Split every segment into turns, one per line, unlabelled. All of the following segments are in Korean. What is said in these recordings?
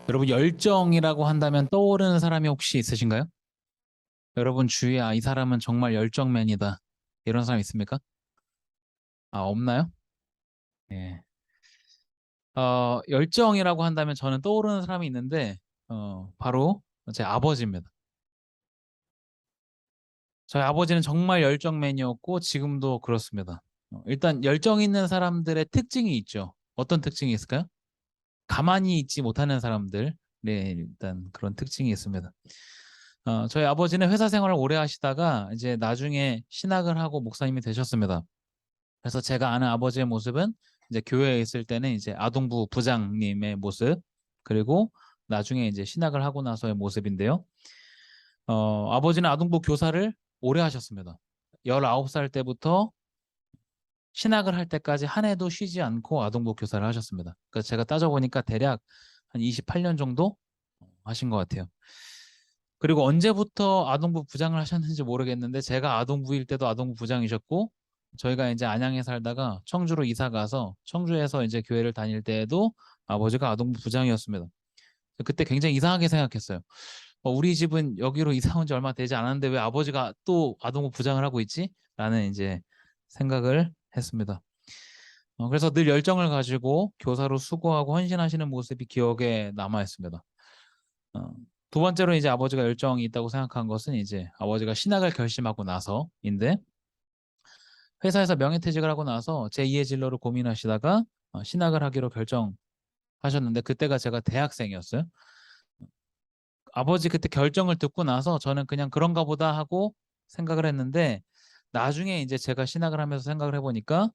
여러분 열정이라고 한다면 떠오르는 사람이 혹시 있으신가요? 여러분 주위에 이 사람은 정말 열정맨이다. 이런 사람 있습니까? 없나요? 예. 열정이라고 한다면 저는 떠오르는 사람이 있는데 바로 제 아버지입니다. 저희 아버지는 정말 열정맨이었고 지금도 그렇습니다. 일단 열정 있는 사람들의 특징이 있죠. 어떤 특징이 있을까요? 가만히 있지 못하는 사람들. 네, 일단 그런 특징이 있습니다. 저희 아버지는 회사 생활을 오래 하시다가 이제 나중에 신학을 하고 목사님이 되셨습니다. 그래서 제가 아는 아버지의 모습은 이제 교회에 있을 때는 이제 아동부 부장님의 모습, 그리고 나중에 이제 신학을 하고 나서의 모습인데요. 아버지는 아동부 교사를 오래 하셨습니다. 19살 때부터 신학을 할 때까지 한 해도 쉬지 않고 아동부 교사를 하셨습니다. 그래서 제가 따져보니까 대략 한 28년 정도 하신 것 같아요. 그리고 언제부터 아동부 부장을 하셨는지 모르겠는데 제가 아동부일 때도 아동부 부장이셨고, 저희가 이제 안양에 살다가 청주로 이사 가서 청주에서 이제 교회를 다닐 때에도 아버지가 아동부 부장이었습니다. 그때 굉장히 이상하게 생각했어요. 우리 집은 여기로 이사 온 지 얼마 되지 않았는데 왜 아버지가 또 아동부 부장을 하고 있지? 라는 이제 생각을 했습니다. 그래서 늘 열정을 가지고 교사로 수고하고 헌신하시는 모습이 기억에 남아 있습니다. 어, 두 번째로 이제 아버지가 열정이 있다고 생각한 것은 이제 아버지가 신학을 결심하고 나서인데, 회사에서 명예퇴직을 하고 나서 제2의 진로를 고민하시다가 신학을 하기로 결정하셨는데, 그때가 제가 대학생이었어요. 아버지 그때 결정을 듣고 나서 저는 그냥 그런가 보다 하고 생각을 했는데, 나중에 이제 제가 신학을 하면서 생각을 해보니까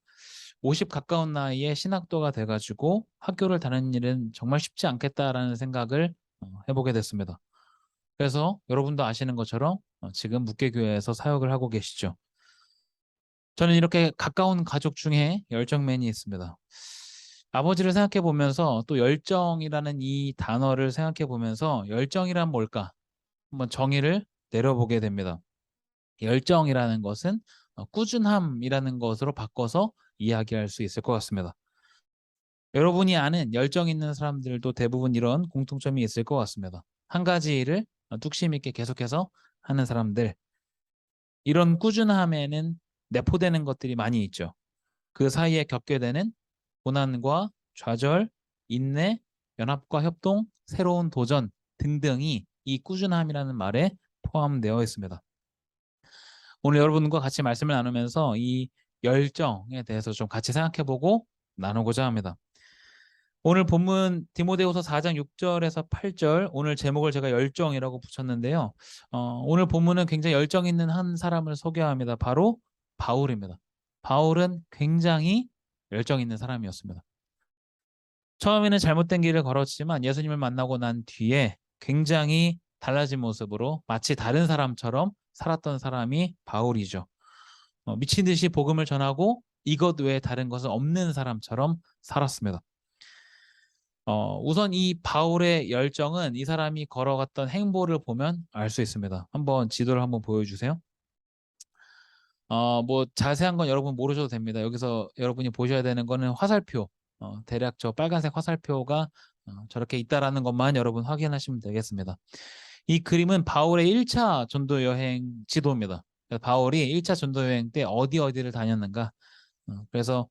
50 가까운 나이에 신학도가 돼가지고 학교를 다니는 일은 정말 쉽지 않겠다라는 생각을 해보게 됐습니다. 그래서 여러분도 아시는 것처럼 지금 묵계교회에서 사역을 하고 계시죠. 저는 이렇게 가까운 가족 중에 열정맨이 있습니다. 아버지를 생각해 보면서 또 열정이라는 이 단어를 생각해 보면서 열정이란 뭘까? 한번 정의를 내려보게 됩니다. 열정이라는 것은 꾸준함이라는 것으로 바꿔서 이야기할 수 있을 것 같습니다. 여러분이 아는 열정 있는 사람들도 대부분 이런 공통점이 있을 것 같습니다. 한 가지 일을 뚝심 있게 계속해서 하는 사람들, 이런 꾸준함에는 내포되는 것들이 많이 있죠. 그 사이에 겪게 되는 고난과 좌절, 인내, 연합과 협동, 새로운 도전 등등이 이 꾸준함이라는 말에 포함되어 있습니다. 오늘 여러분과 같이 말씀을 나누면서 이 열정에 대해서 좀 같이 생각해보고 나누고자 합니다. 오늘 본문 디모데후서 4장 6절에서 8절, 오늘 제목을 제가 열정이라고 붙였는데요. 오늘 본문은 굉장히 열정 있는 한 사람을 소개합니다. 바로 바울입니다. 바울은 굉장히 열정 있는 사람이었습니다. 처음에는 잘못된 길을 걸었지만 예수님을 만나고 난 뒤에 굉장히 달라진 모습으로 마치 다른 사람처럼 살았던 사람이 바울이죠. 미친 듯이 복음을 전하고 이것 외에 다른 것은 없는 사람처럼 살았습니다. 우선 이 바울의 열정은 이 사람이 걸어갔던 행보를 보면 알 수 있습니다. 한번 지도를 한번 보여주세요. 뭐 자세한 건 여러분 모르셔도 됩니다. 여기서 여러분이 보셔야 되는 거는 화살표, 대략 저 빨간색 화살표가 저렇게 있다라는 것만 여러분 확인하시면 되겠습니다. 이 그림은 바울의 1차 전도 여행 지도입니다. 바울이 1차 전도 여행 때 어디를 다녔는가. 그래서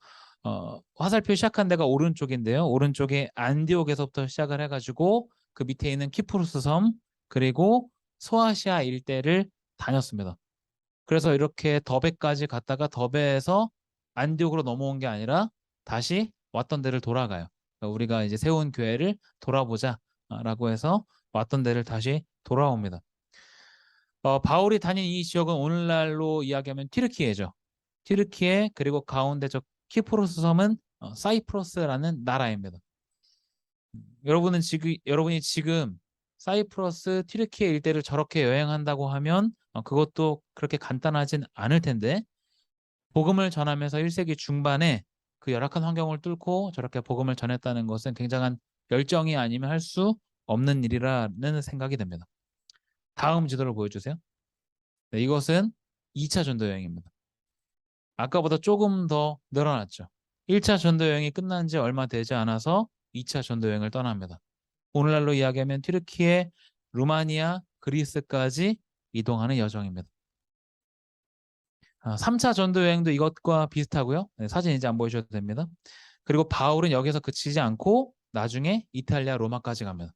화살표 시작한 데가 오른쪽인데요. 오른쪽에 안디옥에서부터 시작을 해가지고 그 밑에 있는 키프로스 섬, 그리고 소아시아 일대를 다녔습니다. 그래서 이렇게 더베까지 갔다가 더베에서 안디옥으로 넘어온 게 아니라 다시 왔던 데를 돌아가요. 그러니까 우리가 이제 세운 교회를 돌아보자라고 해서 왔던 데를 다시 돌아옵니다. 바울이 다닌 이 지역은 오늘날로 이야기하면 튀르키예죠. 튀르키예, 그리고 가운데 저 키프로스 섬은 사이프러스라는 나라입니다. 여러분이 지금 사이프러스, 튀르키예 일대를 저렇게 여행한다고 하면 그것도 그렇게 간단하진 않을 텐데, 복음을 전하면서 1세기 중반에 그 열악한 환경을 뚫고 저렇게 복음을 전했다는 것은 굉장한 열정이 아니면 할 수 없는 일이라는 생각이 듭니다. 다음 지도를 보여주세요. 네, 이것은 2차 전도 여행입니다. 아까보다 조금 더 늘어났죠. 1차 전도 여행이 끝난 지 얼마 되지 않아서 2차 전도 여행을 떠납니다. 오늘날로 이야기하면 튀르키예, 루마니아, 그리스까지 이동하는 여정입니다. 3차 전도 여행도 이것과 비슷하고요. 네, 사진 이제 안 보여주셔도 됩니다. 그리고 바울은 여기서 그치지 않고 나중에 이탈리아 로마까지 갑니다.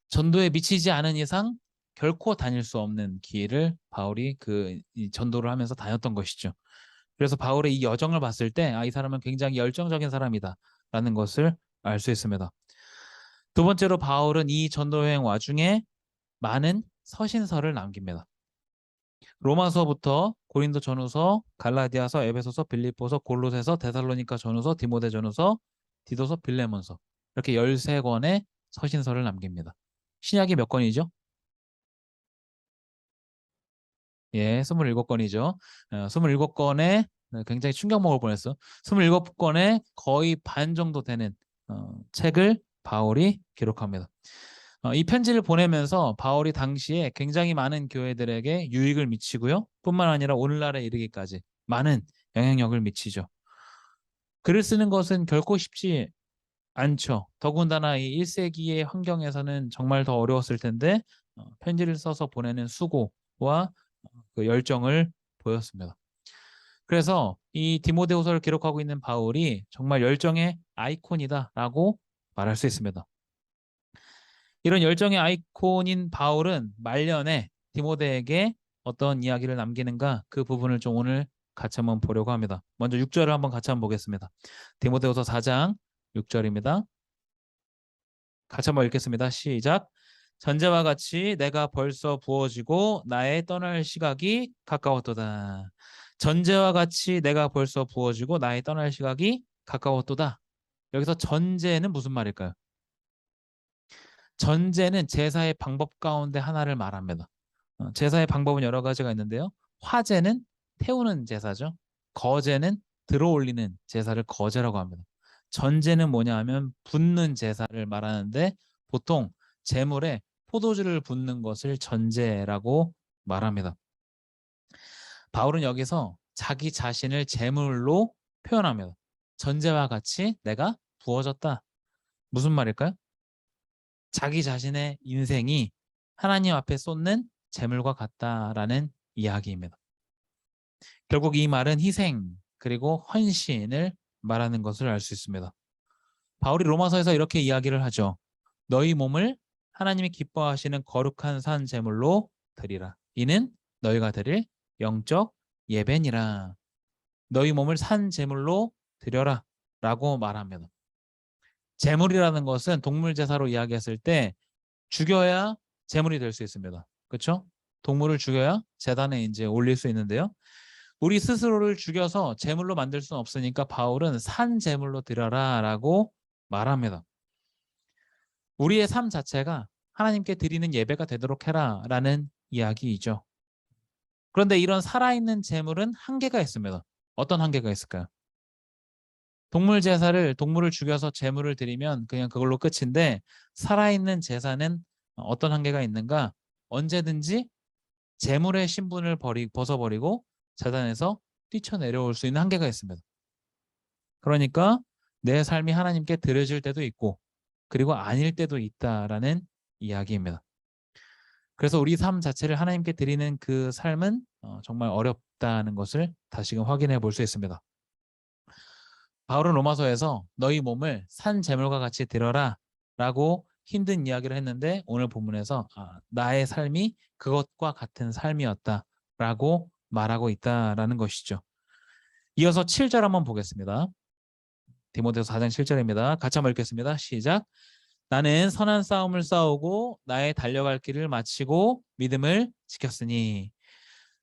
전도에 미치지 않은 이상 결코 다닐 수 없는 길을 바울이 이 전도를 하면서 다녔던 것이죠. 그래서 바울의 이 여정을 봤을 때 이 사람은 굉장히 열정적인 사람이다 라는 것을 알 수 있습니다. 두 번째로 바울은 이 전도 여행 와중에 많은 서신서를 남깁니다. 로마서부터 고린도 전후서, 갈라디아서, 에베소서, 빌립보서, 골로새서, 데살로니가 전후서, 디모데 전후서, 디도서, 빌레몬서 이렇게 13권의 서신서를 남깁니다. 신약이 몇 권이죠? 예, 27권이죠. 27권에 굉장히 충격 먹을 뻔했어. 27권에 거의 반 정도 되는 책을 바울이 기록합니다. 이 편지를 보내면서 바울이 당시에 굉장히 많은 교회들에게 유익을 미치고요. 뿐만 아니라 오늘날에 이르기까지 많은 영향력을 미치죠. 글을 쓰는 것은 결코 쉽지 않죠. 더군다나 이 1세기의 환경에서는 정말 더 어려웠을 텐데 편지를 써서 보내는 수고와 그 열정을 보였습니다. 그래서 이 디모데후서를 기록하고 있는 바울이 정말 열정의 아이콘이다라고 말할 수 있습니다. 이런 열정의 아이콘인 바울은 말년에 디모데에게 어떤 이야기를 남기는가 그 부분을 좀 오늘 같이 한번 보려고 합니다. 먼저 6절을 한번 같이 한번 보겠습니다. 디모데후서 4장 6절입니다. 같이 한번 읽겠습니다. 시작. 전제와 같이 내가 벌써 부어지고 나의 떠날 시각이 가까웠도다. 전제와 같이 내가 벌써 부어지고 나의 떠날 시각이 가까웠도다. 여기서 전제는 무슨 말일까요? 전제는 제사의 방법 가운데 하나를 말합니다. 제사의 방법은 여러 가지가 있는데요. 화제는 태우는 제사죠. 거제는 들어올리는 제사를 거제라고 합니다. 전제는 뭐냐 하면 붓는 제사를 말하는데 보통 제물에 포도주를 붓는 것을 전제라고 말합니다. 바울은 여기서 자기 자신을 제물로 표현합니다. 전제와 같이 내가 부어졌다. 무슨 말일까요? 자기 자신의 인생이 하나님 앞에 쏟는 제물과 같다라는 이야기입니다. 결국 이 말은 희생 그리고 헌신을 말하는 것을 알 수 있습니다. 바울이 로마서에서 이렇게 이야기를 하죠. 너희 몸을 하나님이 기뻐하시는 거룩한 산 제물로 드리라. 이는 너희가 드릴 영적 예배니라. 너희 몸을 산 제물로 드려라 라고 말합니다. 제물이라는 것은 동물 제사로 이야기했을 때 죽여야 제물이 될 수 있습니다. 그렇죠? 동물을 죽여야 제단에 이제 올릴 수 있는데요. 우리 스스로를 죽여서 제물로 만들 수는 없으니까 바울은 산 제물로 드려라라고 말합니다. 우리의 삶 자체가 하나님께 드리는 예배가 되도록 해라라는 이야기이죠. 그런데 이런 살아있는 제물은 한계가 있습니다. 어떤 한계가 있을까요? 동물을 죽여서 제물을 드리면 그냥 그걸로 끝인데 살아있는 제사는 어떤 한계가 있는가? 언제든지 제물의 신분을 벗어버리고 제단에서 뛰쳐내려올 수 있는 한계가 있습니다. 그러니까 내 삶이 하나님께 드려질 때도 있고 그리고 아닐 때도 있다라는 이야기입니다. 그래서 우리 삶 자체를 하나님께 드리는 그 삶은 정말 어렵다는 것을 다시금 확인해 볼 수 있습니다. 바울은 로마서에서 너희 몸을 산 제물과 같이 드려라 라고 힘든 이야기를 했는데 오늘 본문에서 나의 삶이 그것과 같은 삶이었다 라고 말하고 있다라는 것이죠. 이어서 7절 한번 보겠습니다. 디모데서 4장 7절입니다. 같이 한번 읽겠습니다. 시작. 나는 선한 싸움을 싸우고 나의 달려갈 길을 마치고 믿음을 지켰으니.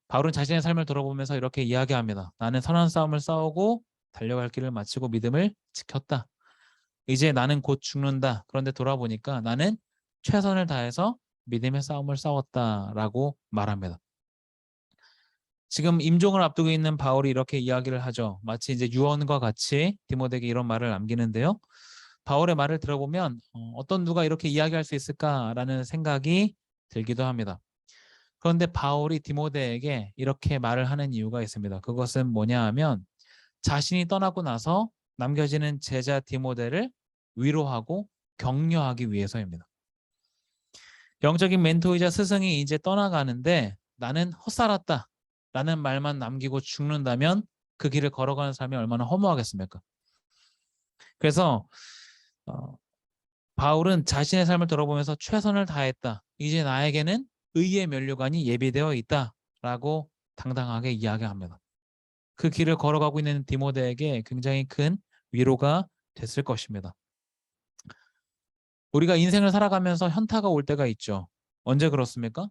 바울은 자신의 삶을 돌아보면서 이렇게 이야기합니다. 나는 선한 싸움을 싸우고 달려갈 길을 마치고 믿음을 지켰다. 이제 나는 곧 죽는다. 그런데 돌아보니까 나는 최선을 다해서 믿음의 싸움을 싸웠다라고 말합니다. 지금 임종을 앞두고 있는 바울이 이렇게 이야기를 하죠. 마치 이제 유언과 같이 디모데에게 이런 말을 남기는데요. 바울의 말을 들어보면 어떤 누가 이렇게 이야기할 수 있을까라는 생각이 들기도 합니다. 그런데 바울이 디모데에게 이렇게 말을 하는 이유가 있습니다. 그것은 뭐냐 하면 자신이 떠나고 나서 남겨지는 제자 디모데를 위로하고 격려하기 위해서입니다. 영적인 멘토이자 스승이 이제 떠나가는데 나는 헛살았다 라는 말만 남기고 죽는다면 그 길을 걸어가는 사람이 얼마나 허무하겠습니까? 그래서 바울은 자신의 삶을 돌아보면서 최선을 다했다. 이제 나에게는 의의 면류관이 예비되어 있다 라고 당당하게 이야기합니다. 그 길을 걸어가고 있는 디모데에게 굉장히 큰 위로가 됐을 것입니다. 우리가 인생을 살아가면서 현타가 올 때가 있죠. 언제 그렇습니까?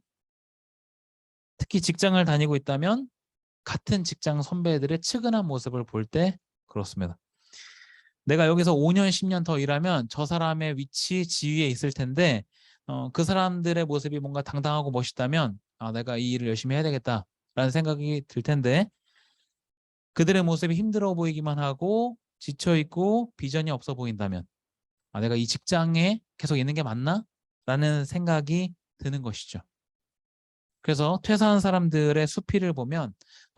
특히 직장을 다니고 있다면 같은 직장 선배들의 측은한 모습을 볼 때 그렇습니다. 내가 여기서 5년, 10년 더 일하면 저 사람의 위치, 지위에 있을 텐데 그 사람들의 모습이 뭔가 당당하고 멋있다면 내가 이 일을 열심히 해야 되겠다라는 생각이 들 텐데 그들의 모습이 힘들어 보이기만 하고 지쳐있고 비전이 없어 보인다면 내가 이 직장에 계속 있는 게 맞나? 라는 생각이 드는 것이죠. 그래서 퇴사한 사람들의 수필을 보면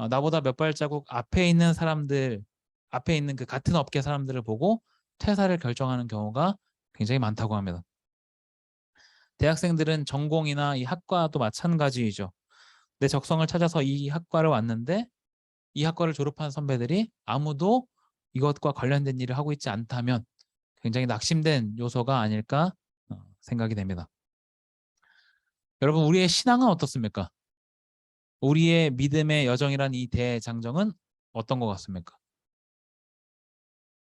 나보다 몇 발자국 앞에 있는 사람들, 앞에 있는 그 같은 업계 사람들을 보고 퇴사를 결정하는 경우가 굉장히 많다고 합니다. 대학생들은 전공이나 이 학과도 마찬가지이죠. 내 적성을 찾아서 이 학과를 왔는데 이 학과를 졸업한 선배들이 아무도 이것과 관련된 일을 하고 있지 않다면 굉장히 낙심된 요소가 아닐까 생각이 됩니다. 여러분, 우리의 신앙은 어떻습니까? 우리의 믿음의 여정이란 이 대장정은 어떤 것 같습니까?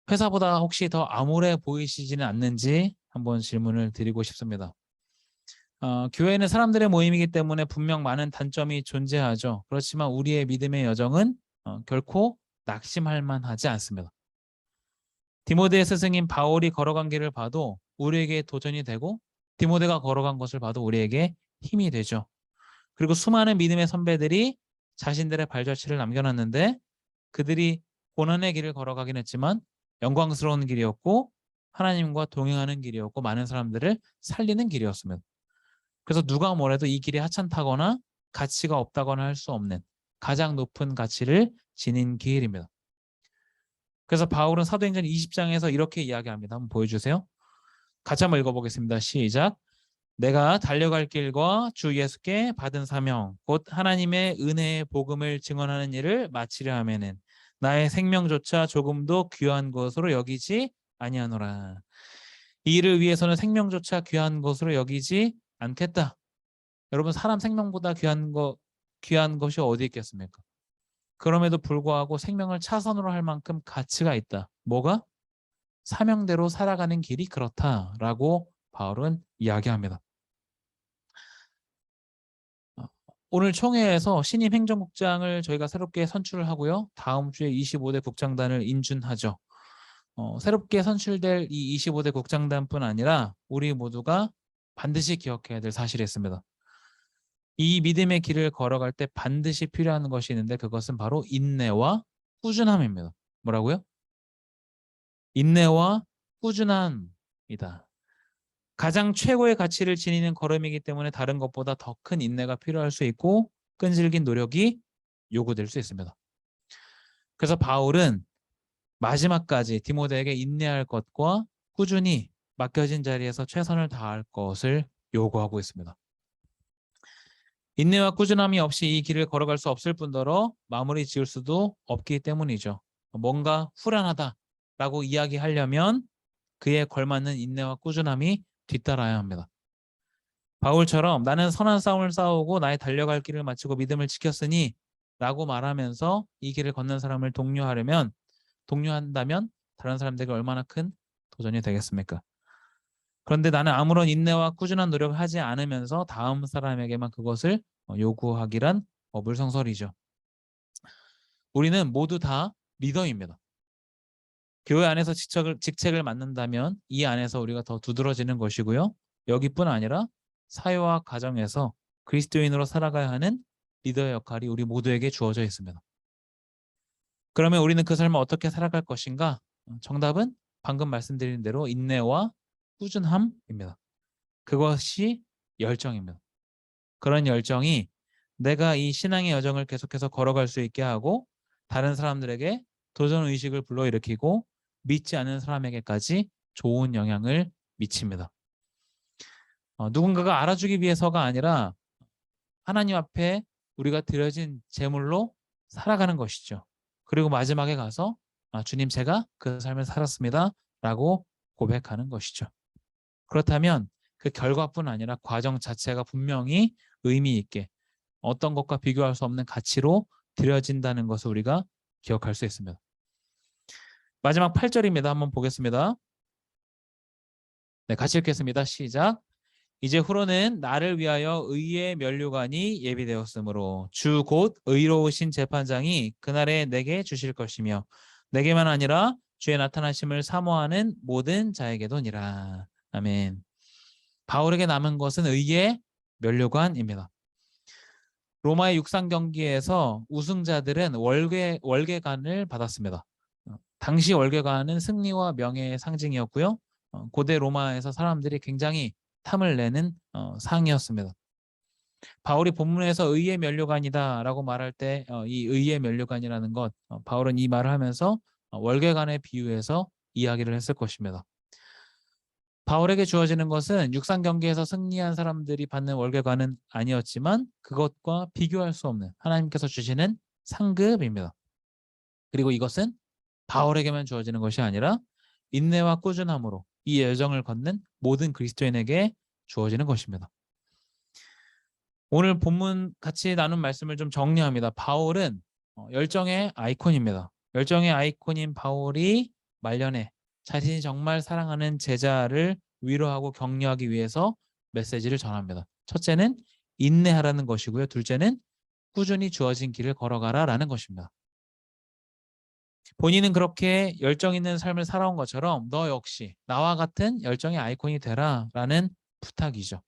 회사보다 혹시 더 암울해 보이시지는 않는지 한번 질문을 드리고 싶습니다. 교회는 사람들의 모임이기 때문에 분명 많은 단점이 존재하죠. 그렇지만 우리의 믿음의 여정은 결코 낙심할 만하지 않습니다. 디모데의 스승인 바울이 걸어간 길을 봐도 우리에게 도전이 되고 디모데가 걸어간 것을 봐도 우리에게 힘이 되죠. 그리고 수많은 믿음의 선배들이 자신들의 발자취를 남겨놨는데 그들이 고난의 길을 걸어가긴 했지만 영광스러운 길이었고 하나님과 동행하는 길이었고 많은 사람들을 살리는 길이었습니다. 그래서 누가 뭐래도 이 길이 하찮다거나 가치가 없다거나 할 수 없는 가장 높은 가치를 지닌 길입니다. 그래서 바울은 사도행전 20장에서 이렇게 이야기합니다. 한번 보여주세요. 같이 한번 읽어보겠습니다. 시작. 내가 달려갈 길과 주 예수께 받은 사명 곧 하나님의 은혜의 복음을 증언하는 일을 마치려 하면은 나의 생명조차 조금도 귀한 것으로 여기지 아니하노라. 이 일을 위해서는 생명조차 귀한 것으로 여기지 않겠다. 여러분, 사람 생명보다 귀한 것이 어디 있겠습니까? 그럼에도 불구하고 생명을 차선으로 할 만큼 가치가 있다. 뭐가? 사명대로 살아가는 길이 그렇다라고 바울은 이야기합니다. 오늘 총회에서 신임 행정국장을 저희가 새롭게 선출을 하고요. 다음 주에 25대 국장단을 인준하죠. 새롭게 선출될 이 25대 국장단뿐 아니라 우리 모두가 반드시 기억해야 될 사실이 있습니다. 이 믿음의 길을 걸어갈 때 반드시 필요한 것이 있는데 그것은 바로 인내와 꾸준함입니다. 뭐라고요? 인내와 꾸준함이다. 가장 최고의 가치를 지니는 걸음이기 때문에 다른 것보다 더 큰 인내가 필요할 수 있고 끈질긴 노력이 요구될 수 있습니다. 그래서 바울은 마지막까지 디모데에게 인내할 것과 꾸준히 맡겨진 자리에서 최선을 다할 것을 요구하고 있습니다. 인내와 꾸준함이 없이 이 길을 걸어갈 수 없을 뿐더러 마무리 지을 수도 없기 때문이죠. 뭔가 후련하다라고 이야기하려면 그에 걸맞는 인내와 꾸준함이 뒤따라야 합니다. 바울처럼 나는 선한 싸움을 싸우고 나의 달려갈 길을 마치고 믿음을 지켰으니 라고 말하면서 이 길을 걷는 사람을 독려한다면 다른 사람들에게 얼마나 큰 도전이 되겠습니까? 그런데 나는 아무런 인내와 꾸준한 노력을 하지 않으면서 다음 사람에게만 그것을 요구하기란 어불성설이죠. 우리는 모두 다 리더입니다. 교회 안에서 직책을 맡는다면 이 안에서 우리가 더 두드러지는 것이고요. 여기뿐 아니라 사회와 가정에서 그리스도인으로 살아가야 하는 리더의 역할이 우리 모두에게 주어져 있습니다. 그러면 우리는 그 삶을 어떻게 살아갈 것인가? 정답은 방금 말씀드린 대로 인내와 꾸준함입니다. 그것이 열정입니다. 그런 열정이 내가 이 신앙의 여정을 계속해서 걸어갈 수 있게 하고 다른 사람들에게 도전 의식을 불러일으키고 믿지 않는 사람에게까지 좋은 영향을 미칩니다. 누군가가 알아주기 위해서가 아니라 하나님 앞에 우리가 드려진 제물로 살아가는 것이죠. 그리고 마지막에 가서 주님 제가 그 삶을 살았습니다 라고 고백하는 것이죠. 그렇다면 그 결과뿐 아니라 과정 자체가 분명히 의미 있게 어떤 것과 비교할 수 없는 가치로 드려진다는 것을 우리가 기억할 수 있습니다. 마지막 8절입니다. 한번 보겠습니다. 네, 같이 읽겠습니다. 시작. 이제 후로는 나를 위하여 의의 면류관이 예비되었으므로 주 곧 의로우신 재판장이 그날에 내게 주실 것이며 내게만 아니라 주의 나타나심을 사모하는 모든 자에게도니라. 아멘. 바울에게 남은 것은 의의 면류관입니다. 로마의 육상 경기에서 우승자들은 월계관을 받았습니다. 당시 월계관은 승리와 명예의 상징이었고요. 고대 로마에서 사람들이 굉장히 탐을 내는 상이었습니다. 바울이 본문에서 의의 면류관이다라고 말할 때 이 의의 면류관이라는 것, 바울은 이 말을 하면서 월계관에 비유해서 이야기를 했을 것입니다. 바울에게 주어지는 것은 육상 경기에서 승리한 사람들이 받는 월계관은 아니었지만 그것과 비교할 수 없는 하나님께서 주시는 상급입니다. 그리고 이것은 바울에게만 주어지는 것이 아니라 인내와 꾸준함으로 이 여정을 걷는 모든 그리스도인에게 주어지는 것입니다. 오늘 본문 같이 나눈 말씀을 좀 정리합니다. 바울은 열정의 아이콘입니다. 열정의 아이콘인 바울이 말년에 자신이 정말 사랑하는 제자를 위로하고 격려하기 위해서 메시지를 전합니다. 첫째는 인내하라는 것이고요. 둘째는 꾸준히 주어진 길을 걸어가라라는 것입니다. 본인은 그렇게 열정 있는 삶을 살아온 것처럼 너 역시 나와 같은 열정의 아이콘이 되라라는 부탁이죠.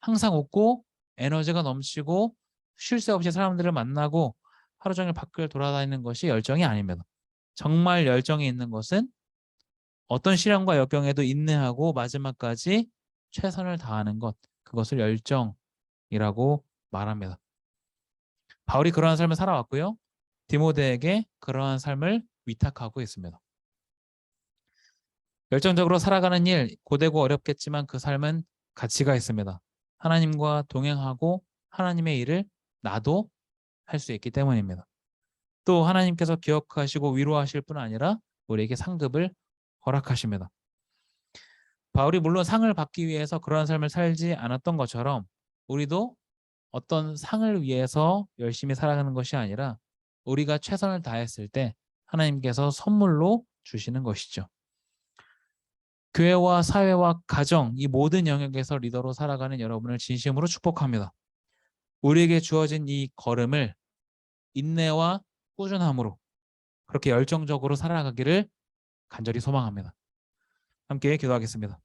항상 웃고 에너지가 넘치고 쉴 새 없이 사람들을 만나고 하루 종일 밖을 돌아다니는 것이 열정이 아닙니다. 정말 열정이 있는 것은 어떤 시련과 역경에도 인내하고 마지막까지 최선을 다하는 것, 그것을 열정이라고 말합니다. 바울이 그러한 삶을 살아왔고요. 디모데에게 그러한 삶을 위탁하고 있습니다. 열정적으로 살아가는 일, 고되고 어렵겠지만 그 삶은 가치가 있습니다. 하나님과 동행하고 하나님의 일을 나도 할 수 있기 때문입니다. 또 하나님께서 기억하시고 위로하실 뿐 아니라 우리에게 상급을 허락하십니다. 바울이 물론 상을 받기 위해서 그러한 삶을 살지 않았던 것처럼 우리도 어떤 상을 위해서 열심히 살아가는 것이 아니라 우리가 최선을 다했을 때 하나님께서 선물로 주시는 것이죠. 교회와 사회와 가정, 이 모든 영역에서 리더로 살아가는 여러분을 진심으로 축복합니다. 우리에게 주어진 이 걸음을 인내와 꾸준함으로 그렇게 열정적으로 살아가기를 간절히 소망합니다. 함께 기도하겠습니다.